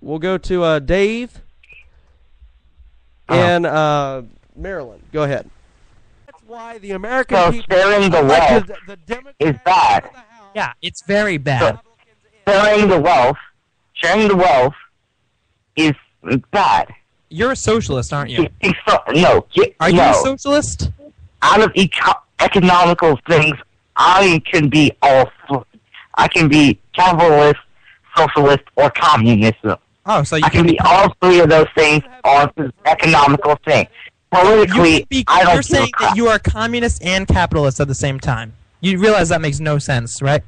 We'll go to Dave and Maryland. Go ahead. That's why the American people sharing the wealth is bad. Yeah, it's very bad. So, sharing the wealth is bad. You're a socialist, aren't you? No. Are you a socialist? Out of economical things, I can be capitalist, socialist, or communism. Oh, so I can be all three of those things on the economical thing. Politically, I don't You're saying that you are communist and capitalist at the same time. You realize that makes no sense, right?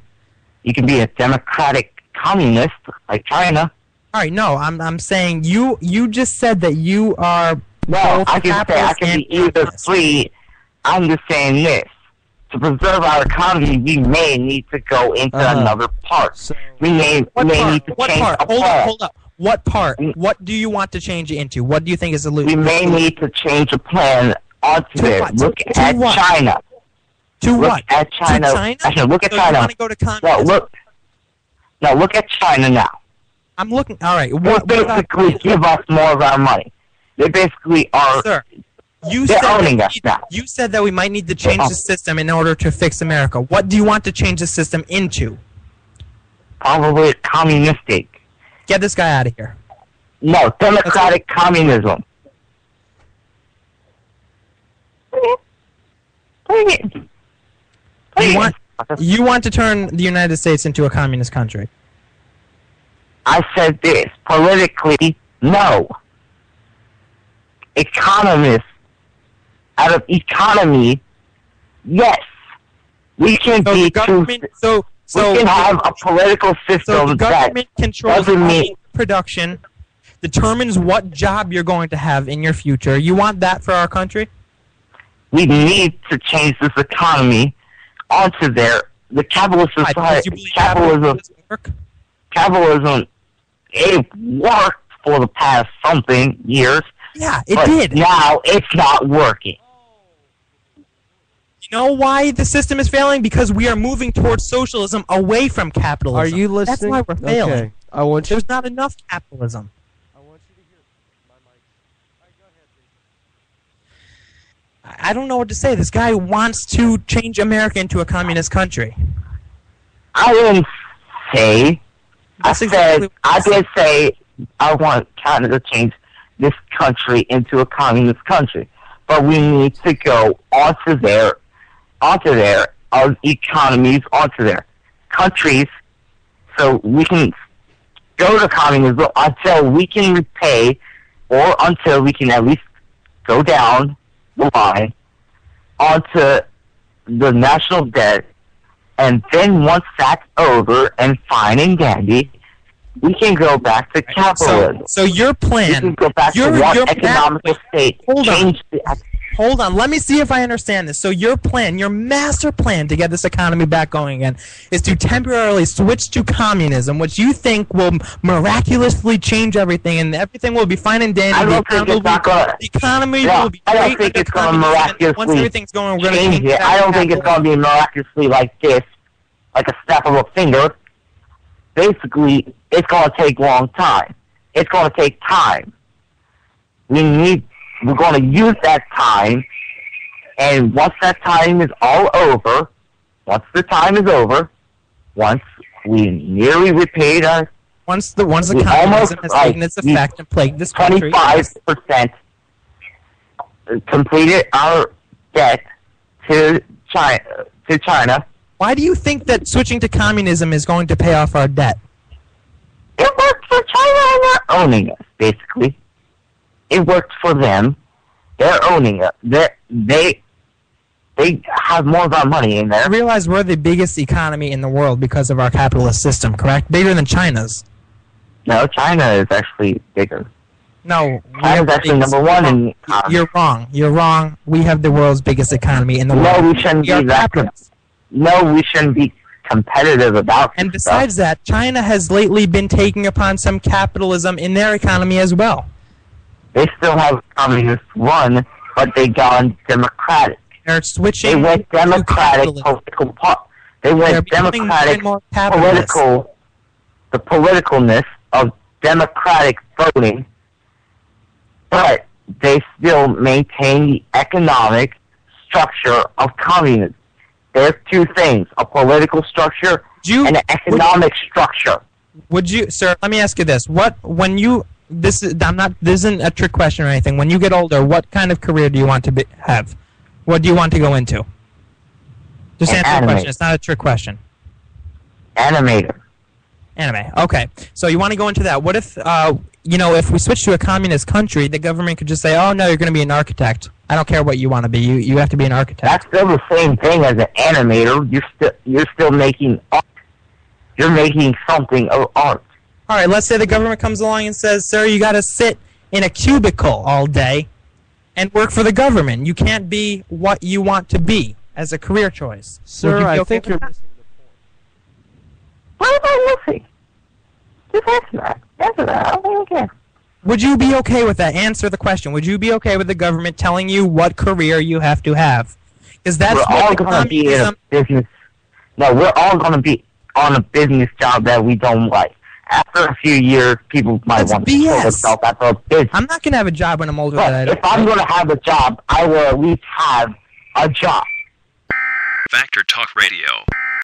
You can be a democratic communist like China. All right, no, I'm saying you just said that you are. No, I can say I can be either three. I'm just saying this. To preserve our economy, we may need to go into another part. So, we may need to change a plan. Hold up. What part? What do you want to change it into? What do you think is the We may need to change a plan onto there. Look at China. To what? Look at China. To China? Actually, look at So China. you want to go to communism? No, look at China now. I'm looking. All right. They basically give us more of our money. They basically are. Sir, they're owning us now. You said that we might need to change the system in order to fix America. What do you want to change the system into? Probably communistic. Get this guy out of here. No, democratic communism. You want to turn the United States into a communist country? I said this. Politically, no. Economists, out of economy, yes. We can be we can have a political system so the government that controls doesn't mean production, determines what job you're going to have in your future. You want that for our country? We need to change this economy onto there. The capitalist society, capitalism, it worked for the past something years. Yeah, it but did. Now it's not working. You know why the system is failing? Because we are moving towards socialism away from capitalism. Are you listening? That's why we're failing. Okay. I want you. There's not enough capitalism. I want you to hear my mic. All right, go ahead, I don't know what to say. This guy wants to change America into a communist country. I didn't say. That's I did say I want Canada to change this country into a communist country, but we need to go onto their economies, onto their countries, so we can go to communism until we can repay, or until we can at least go down the line onto the national debt, and then once that's over and fine and dandy, we can go back to capitalism. So your plan, we can go back to one economical state. Hold on. Let me see if I understand this. So your plan, your master plan to get this economy back going again, is to temporarily switch to communism, which you think will miraculously change everything, and everything will be fine and dandy. I don't think it's not going to. The economy will be great. I don't think it's going to miraculously once everything's going, we're going to change it. I don't think it's going to be miraculously like this, like a snap of a finger. Basically, it's going to take a long time. It's going to take time. We're going to use that time, and once that time is all over, once we nearly repaid our... Once the communism has taken its effect and plagued this country... 25% completed our debt to China. Why do you think that switching to communism is going to pay off our debt? It worked for China, and they're owning us, basically. It worked for them. They're owning it. They have more of our money in there. I realize we're the biggest economy in the world because of our capitalist system, correct? Bigger than China's. No, China is actually bigger. No. China's actually number one in economy. You're wrong. You're wrong. We have the world's biggest economy in the world. No, we shouldn't be that. No, we shouldn't be competitive about And besides that, China has lately been taking upon some capitalism in their economy as well. They still have communist run, but they gone democratic. They're switching. They went democratic political. They went democratic political. The politicalness of democratic voting, but they still maintain the economic structure of communism. There's two things: a political structure and an economic structure. Would you, sir? Let me ask you this: this isn't a trick question or anything. When you get older, what kind of career do you want to have? What do you want to go into? Just answer the question. It's not a trick question. Animator. Anime. Okay. So you want to go into that. What if, if we switch to a communist country, the government could just say, oh, no, you're going to be an architect. I don't care what you want to be. You have to be an architect. That's still the same thing as an animator. You're still making art. You're making something of art. All right. Let's say the government comes along and says, sir, you got to sit in a cubicle all day and work for the government. You can't be what you want to be as a career choice. Sir, I think you're missing the point. What am I missing? Just answer that. Answer that. I don't even care. Would you be okay with that? Answer the question. Would you be okay with the government telling you what career you have to have? Because that's we're all going to be in a business. No, we're all going to be on a business job that we don't like. After a few years, people might want to kill themselves after a business. I'm not going to have a job when I'm older. But if I'm going to have a job, I will at least have a job. Factor Talk Radio.